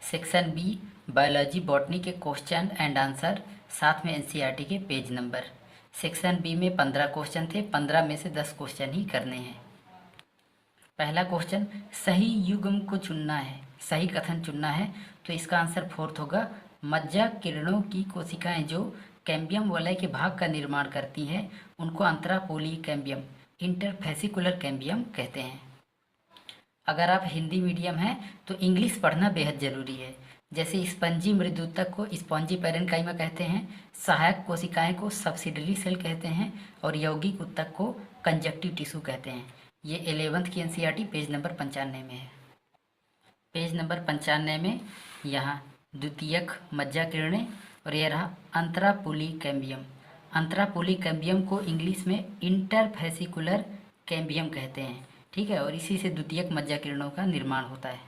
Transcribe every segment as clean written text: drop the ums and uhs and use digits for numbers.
Section B biology botany के question and answer, साथ में एनसीईआरटी के पेज नंबर। सेक्शन बी में 15 क्वेश्चन थे, 15 में से 10 क्वेश्चन ही करने हैं। पहला क्वेश्चन, सही युग्म को चुनना है, सही कथन चुनना है, तो इसका आंसर फोर्थ होगा। मज्जा किरणों की कोशिकाएं जो कैम्बियम वलय के भाग का निर्माण करती हैं उनको अंतरापोली कैम्बियम, इंटरफेसिकुलर कैम्बियम कहते हैं। अगर आप हिंदी मीडियम हैं तो इंग्लिश पढ़ना बेहद ज़रूरी है। जैसे स्पंजी मृदुतक को स्पॉन्जी पैरेन्काइमा कहते हैं, सहायक कोशिकाएं को सब्सिडरी सेल कहते हैं और यौगिक ऊतक को कंजक्टिव टिश्यू कहते हैं। ये 11th की एनसीईआरटी पेज नंबर 95 में है। पेज नंबर 95 में यहाँ द्वितीयक मज्जा किरणें और यह रहा अंतरापोली कैम्बियम। अंतरापोली कैम्बियम को इंग्लिश में इंटरफेसिकुलर कैम्बियम कहते हैं, ठीक है, और इसी से द्वितीयक मज्जा किरणों का निर्माण होता है।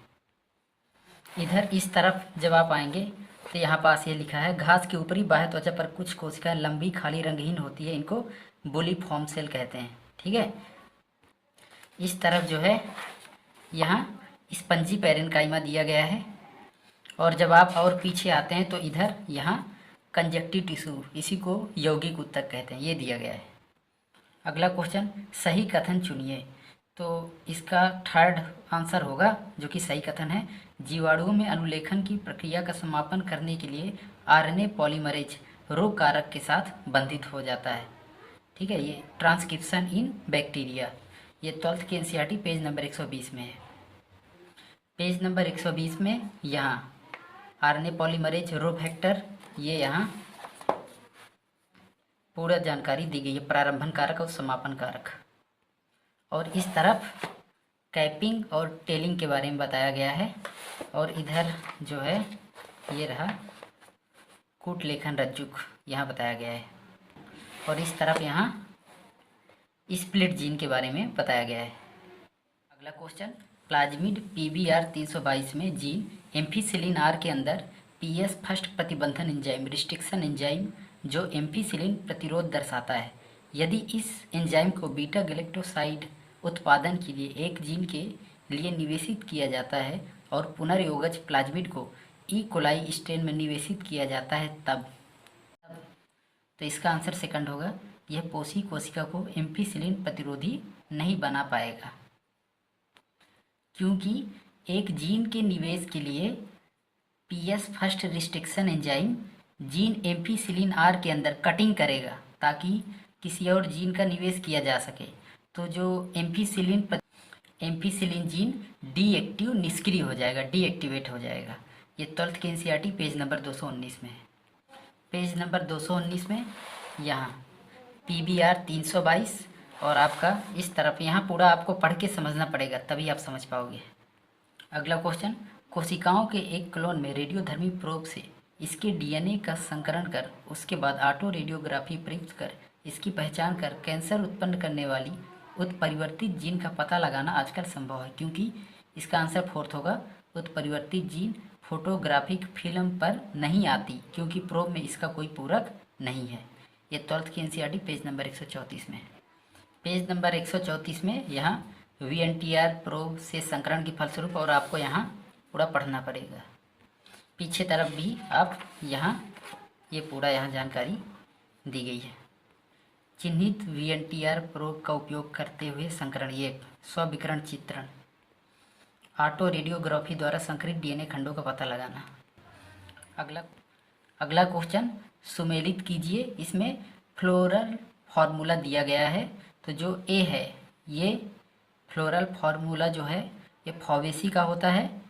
इधर इस तरफ जब आप आएंगे तो यहाँ पास ये लिखा है, घास के ऊपरी बाह्य त्वचा पर कुछ कोशिकाएं लंबी खाली रंगहीन होती है, इनको बुलिफॉर्म सेल कहते हैं, ठीक है। इस तरफ जो है यहाँ स्पंजी पैरेन्काइमा दिया गया है, और जब आप और पीछे आते हैं तो इधर यहाँ कंजक्टिव टिश्यू, इसी को यौगिक ऊतक कहते हैं, ये दिया गया है। अगला क्वेश्चन, सही कथन चुनिए, तो इसका थर्ड आंसर होगा जो कि सही कथन है। जीवाणुओं में अनुलेखन की प्रक्रिया का समापन करने के लिए आरएनए पॉलीमरेज रोग कारक के साथ बंधित हो जाता है, ठीक है। ये ट्रांसक्रिप्शन इन बैक्टीरिया, ये 12th की एनसीईआरटी पेज नंबर 120 में है। पेज नंबर 120 में यहाँ आरएनए पॉलीमरेज रो फैक्टर, ये यहाँ पूरा जानकारी दी गई है, प्रारंभन कारक और समापन कारक। और इस तरफ कैपिंग और टेलिंग के बारे में बताया गया है, और इधर जो है ये रहा कूट लेखन रज्जुक, यहाँ बताया गया है। और इस तरफ यहाँ स्प्लिट जीन के बारे में बताया गया है। अगला क्वेश्चन, प्लाज्मिड PBR 322 में जीन एम्फीसिलिन आर के अंदर PS फर्स्ट प्रतिबंधन एंजाइम रिस्ट्रिक्शन एंजाइम जो एम्फीसिलिन प्रतिरोध दर्शाता है, यदि इस एंजाइम को बीटा गैलेक्टोसाइड उत्पादन के लिए एक जीन के लिए निवेशित किया जाता है और पुनर्योगज प्लाज्मिड को ई कोलाई स्ट्रेन में निवेशित किया जाता है तब तो इसका आंसर सेकंड होगा। यह पोषी कोशिका को एम्फीसिलिन प्रतिरोधी नहीं बना पाएगा, क्योंकि एक जीन के निवेश के लिए PS first restriction enzyme gene ampicillin R के अंदर कटिंग करेगा ताकि किसी और जीन का निवेश किया जा सके। तो जो एम्फीसिलिन जीन डीएक्टिव निष्क्रिय हो जाएगा, डीएक्टिवेट हो जाएगा। ये 12th की एनसीईआरटी पेज नंबर 219 में है। पेज नंबर 219 में यहाँ PBR 322 और आपका इस तरफ यहाँ पूरा आपको पढ़ के समझना पड़ेगा, तभी आप समझ पाओगे। अगला क्वेश्चन, कोशिकाओं के एक क्लोन में रेडियोधर्मी प्रोब से इसके डीएनए का संकरण कर उसके बाद ऑटो रेडियोग्राफी प्रयुक्त कर इसकी पहचान कर कैंसर उत्पन्न करने वाली उत्परिवर्तित जीन का पता लगाना आजकल संभव है, क्योंकि इसका आंसर फोर्थ होगा। उत्परिवर्तित जीन फोटोग्राफिक फिल्म पर नहीं आती क्योंकि प्रोब में इसका कोई पूरक नहीं है। ये 12th की एनसीईआरटी पेज नंबर 134 में। पेज नंबर 134 में यहाँ VNTR प्रोब से संकरण की फलस्वरूप, और आपको यहाँ पूरा पढ़ना पड़ेगा। पीछे तरफ भी आप यहाँ ये पूरा यहाँ जानकारी दी गई है। चिन्हित VNTR प्रोब का उपयोग करते हुए संकरण, ये स्विकरण चित्रण, ऑटो रेडियोग्राफी द्वारा संकरित डीएनए खंडों का पता लगाना। अगला क्वेश्चन सुमेलित कीजिए, इसमें फ्लोरल फार्मूला दिया गया है। तो जो ए है ये फ्लोरल फार्मूला जो है ये फॉवेसी का होता है,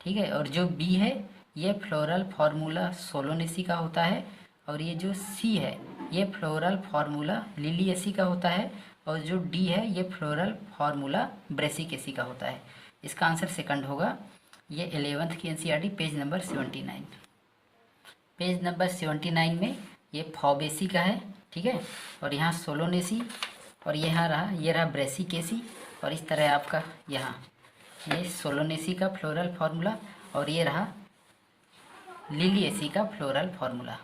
ठीक है, और जो बी है ये फ्लोरल फार्मूला सोलोनेसी का होता है, और ये जो सी है ये फ्लोरल फार्मूला लिलियसी का होता है, और जो डी है ये फ्लोरल फार्मूला ब्रेसिकेसी का होता है। इसका आंसर सेकंड होगा। ये 11th की NCERT page number 79। Page number 79 में ये फॉबेसी का है, ठीक है, और यहाँ सोलोनेसी, और यहाँ रहा ये रहा ब्रेसिकेसी, और इस तरह आपका यहाँ ये सोलोनेसी का फ्लोरल फार्मूला, और ये रहा लिलियसी का फ्लोरल फार्मूला।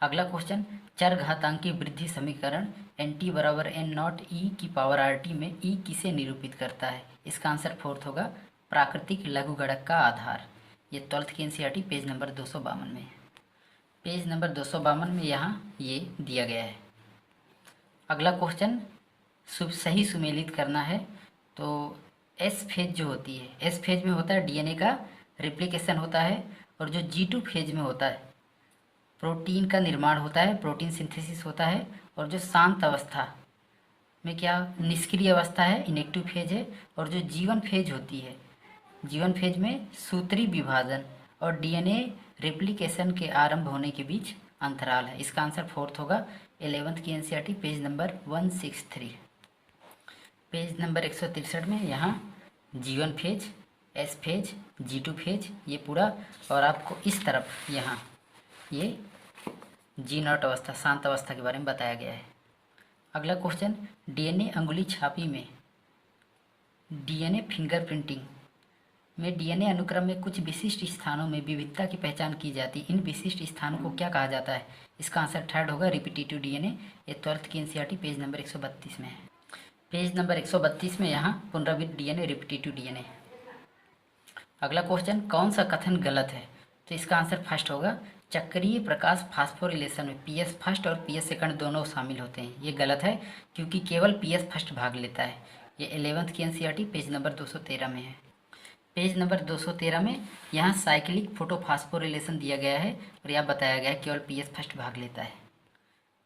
अगला क्वेश्चन, चरघातांकी वृद्धि समीकरण NT बराबर N0 E की पावर RT में E किसे निरूपित करता है? इसका आंसर फोर्थ होगा, प्राकृतिक लघुगणक का आधार। ये 12th की एनसीईआरटी पेज नंबर 252 में। पेज नंबर 252 में यहाँ ये दिया गया है। अगला क्वेश्चन सही सुमेलित करना है। तो एस फेज जो होती है, एस फेज में होता है डीएनए का रिप्लिकेशन होता है, और जो G2 फेज में होता है प्रोटीन का निर्माण होता है, प्रोटीन सिंथेसिस होता है। और जो शांत अवस्था में क्या निष्क्रिय अवस्था है, इनएक्टिव फेज है। और जो G1 फेज होती है, G1 फेज में सूत्री विभाजन और डीएनए रेप्लिकेशन के आरंभ होने के बीच अंतराल है। इसका आंसर 4th होगा 11th की NCERT page number 163। Page number 163 में यहाँ G1 phase, S phase, G2 phase ये पूरा, और आपको इस तरफ यहाँ ये G0 अवस्था शांत अवस्था के बारे में बताया गया है। अगला क्वेश्चन, डीएनए अंगुली छापी में डीएनए फिंगरप्रिंटिंग में डीएनए अनुक्रम में कुछ विशिष्ट स्थानों में विविधता की पहचान की जाती है। इन विशिष्ट स्थानों को क्या कहा जाता है? इसका आंसर 3rd होगा रिपीटेटिव डीएनए। ये 12th की एनसीईआरटी पेज नंबर 132 में है। पेज नंबर 132 में यहाँ पुनरावृत्त डीएनए, रिपीटेटिव डीएनए। अगला क्वेश्चन, कौन सा कथन गलत है? तो इसका आंसर 1st होगा चक्रीय प्रकाश फास्फोरिलेशन में पीएस फर्स्ट और पीएस सेकंड दोनों शामिल होते हैं। ये गलत है क्योंकि केवल पीएस फर्स्ट भाग लेता है। ये 11th की एनसीईआरटी पेज नंबर 213 में है। पेज नंबर 213 में यहाँ साइक्लिक फोटोफास्फोरिलेशन दिया गया है और यह बताया गया है केवल पीएस फर्स्ट भाग लेता है।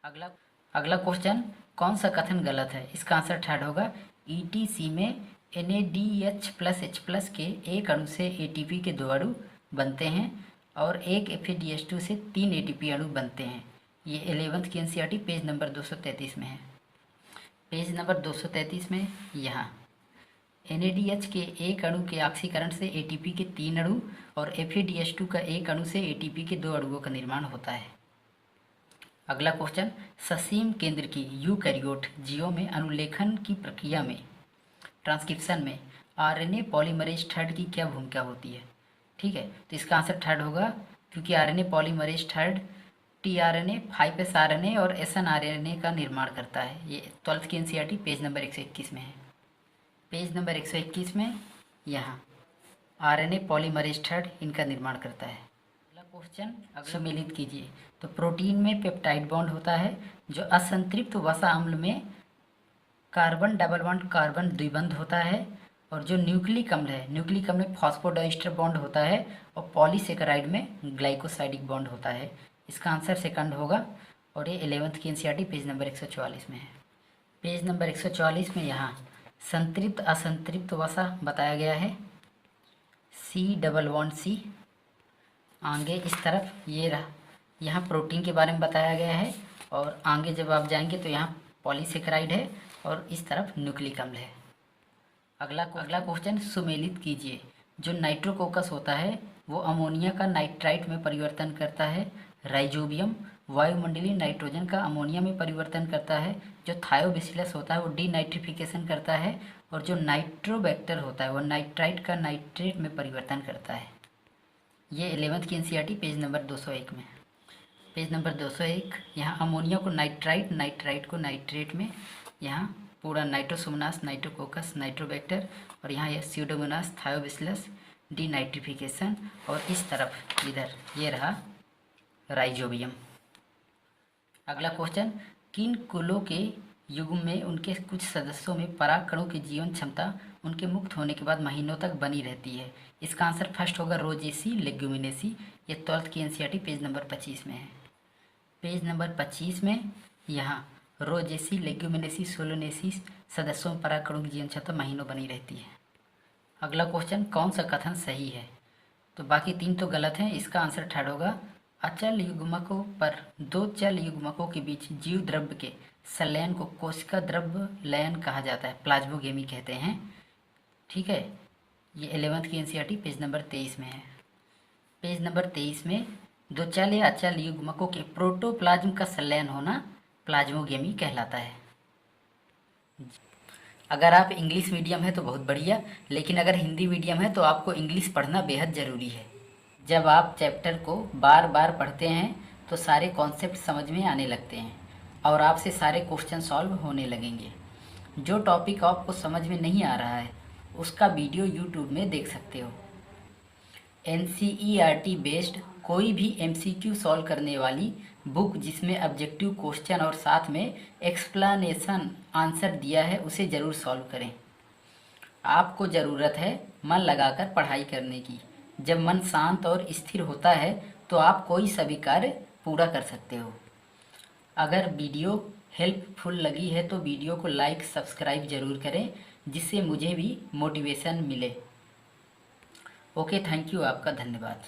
अगला क्वेश्चन, कौन सा कथन गलत है? इसका आंसर 3rd होगा ईटीसी में NADH+H+ के एक अणु से एटीपी के 2 अणु बनते हैं और एक FADH2 से 3 एटीपी अणु बनते हैं। ये 11th की एनसीईआरटी पेज नंबर 233 में है। पेज नंबर 233 में यहाँ NADH के एक अणु के ऑक्सीकरण से एटीपी के 3 अणु और FADH2 का एक अणु से एटीपी के 2 अणुओं का निर्माण होता है। अगला क्वेश्चन, ससीम केंद्र की यूकैरियोट जीवों में अनुलेखन की प्रक्रिया में ट्रांसक्रिप्शन में आरएनए पॉलीमरेज 3rd की क्या भूमिका होती है? ठीक है, तो इसका आंसर 3rd होगा क्योंकि RNA polymerase 3rd tRNA 5s RNA और snRNA का निर्माण करता है। ये 12th की एनसीईआरटी पेज नंबर 121 में है। पेज नंबर 121 में यहाँ आरएनए पॉलीमरेज 3rd इनका निर्माण करता है। अगला क्वेश्चन सम्मिलित कीजिए। तो प्रोटीन में पेप्टाइड बॉन्ड होता है जो असंतृप्त वसा अम्ल में कार्बन डबल बॉन्ड कार्बन द्विबंध होता है, और जो न्यूक्लिक अम्ल है, न्यूक्लिक अम्ल में फॉस्फोडाइस्टर बॉन्ड होता है और पॉलीसेकेराइड में ग्लाइकोसाइडिक बॉन्ड होता है। इसका आंसर 2nd होगा और ये 11th की एनसीईआरटी पेज नंबर 144 में है। पेज नंबर 144 में यहाँ संतृप्त असंतृप्त वसा बताया गया है C+C। आगे इस तरफ ये रहा, यहाँ प्रोटीन के बारे में बताया गया है, और आगे जब आप जाएंगे तो यहाँ पॉलीसेकेराइड है और इस तरफ न्यूक्लिक अम्ल है। अगला क्वेश्चन सुमेलित कीजिए। जो नाइट्रोकोकस होता है वो अमोनिया का नाइट्राइट में परिवर्तन करता है। राइजोबियम वायुमंडलीय नाइट्रोजन का अमोनिया में परिवर्तन करता है। जो थायोबैसिलस होता है वो डीनाइट्रिफिकेशन करता है, और जो नाइट्रोबैक्टर होता है वो नाइट्राइट का नाइट्रेट में परिवर्तन करता है। ये 11th की एनसीईआरटी पेज नंबर 201 में। पेज नंबर 201 यहाँ अमोनिया को नाइट्राइट, नाइट्राइट को नाइट्रेट में, यहाँ पूरा नाइट्रोसोमोनास, नाइट्रोकोकस, नाइट्रोबैक्टर, और यहाँ यह स्यूडोमोनास, थायोबैसिलस, डीनाइट्रिफिकेशन, और इस तरफ इधर ये रहा राइजोबियम। अगला क्वेश्चन, किन कुलों के युग्म में उनके कुछ सदस्यों में परागकणों की जीवन क्षमता उनके मुक्त होने के बाद महीनों तक बनी रहती है? इसका आंसर 1st होगा रोजेसी लेग्यूमिनेसी। ये 12th की एनसीईआरटी पेज नंबर 25 में है। पेज नंबर 25 में यहाँ रोजेसी लेग्यूमिनेसी सोलोनेसी सदस्यों में परागकणों की जीवन क्षमता महीनों बनी रहती है। अगला क्वेश्चन, कौन सा कथन सही है? तो बाकी 3 तो गलत हैं। इसका आंसर 3rd होगा अचल युग्मकों पर 2 चल युग्मकों के बीच जीव द्रव्य के संलयन को कोशिका द्रव्य लयन कहा जाता है, प्लाज्मोगेमी कहते हैं। ठीक है, ये 11th की एनसीईआरटी पेज नंबर 23 में है। पेज नंबर 23 में 2 चल या अचल युग्मकों के प्रोटोप्लाज्म का संलयन होना प्लाज्मोगेमी कहलाता है। अगर आप इंग्लिश मीडियम है तो बहुत बढ़िया, लेकिन अगर हिंदी मीडियम है तो आपको इंग्लिश पढ़ना बेहद ज़रूरी है। जब आप चैप्टर को बार बार पढ़ते हैं तो सारे कॉन्सेप्ट समझ में आने लगते हैं और आपसे सारे क्वेश्चन सॉल्व होने लगेंगे। जो टॉपिक आपको समझ में नहीं आ रहा है उसका वीडियो यूट्यूब में देख सकते हो। NCERT बेस्ड कोई भी MCQ सॉल्व करने वाली बुक जिसमें ऑब्जेक्टिव क्वेश्चन और साथ में एक्सप्लेनेशन आंसर दिया है उसे ज़रूर सॉल्व करें। आपको ज़रूरत है मन लगाकर पढ़ाई करने की। जब मन शांत और स्थिर होता है तो आप कोई सभी कार्य पूरा कर सकते हो। अगर वीडियो हेल्पफुल लगी है तो वीडियो को लाइक सब्सक्राइब ज़रूर करें, जिससे मुझे भी मोटिवेशन मिले। ओके, थैंक यू, आपका धन्यवाद।